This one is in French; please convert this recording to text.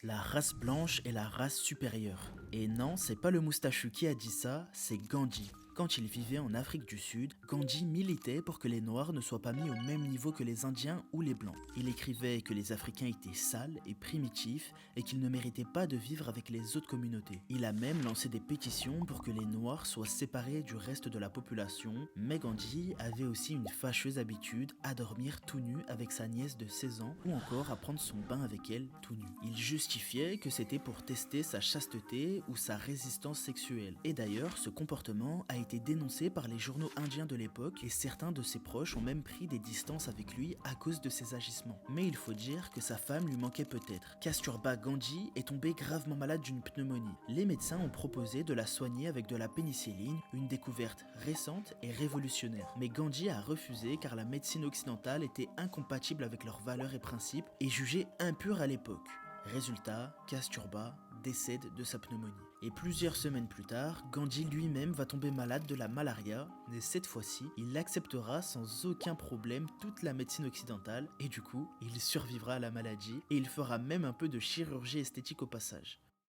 La race blanche est la race supérieure. Et non, c'est pas le moustachu qui a dit ça, c'est Gandhi. Quand il vivait en Afrique du Sud, Gandhi militait pour que les Noirs ne soient pas mis au même niveau que les Indiens ou les Blancs. Il écrivait que les Africains étaient sales et primitifs et qu'ils ne méritaient pas de vivre avec les autres communautés. Il a même lancé des pétitions pour que les Noirs soient séparés du reste de la population, mais Gandhi avait aussi une fâcheuse habitude à dormir tout nu avec sa nièce de 16 ans ou encore à prendre son bain avec elle tout nu. Il justifiait que c'était pour tester sa chasteté ou sa résistance sexuelle. Et d'ailleurs, ce comportement a été dénoncé par les journaux indiens de l'époque et certains de ses proches ont même pris des distances avec lui à cause de ses agissements. Mais il faut dire que sa femme lui manquait peut-être. Kasturba Gandhi est tombé gravement malade d'une pneumonie. Les médecins ont proposé de la soigner avec de la pénicilline, une découverte récente et révolutionnaire. Mais Gandhi a refusé car la médecine occidentale était incompatible avec leurs valeurs et principes et jugée impure à l'époque. Résultat, Kasturba décède de sa pneumonie. Et plusieurs semaines plus tard, Gandhi lui-même va tomber malade de la malaria, mais cette fois-ci, il acceptera sans aucun problème toute la médecine occidentale, et du coup, il survivra à la maladie, et il fera même un peu de chirurgie esthétique au passage.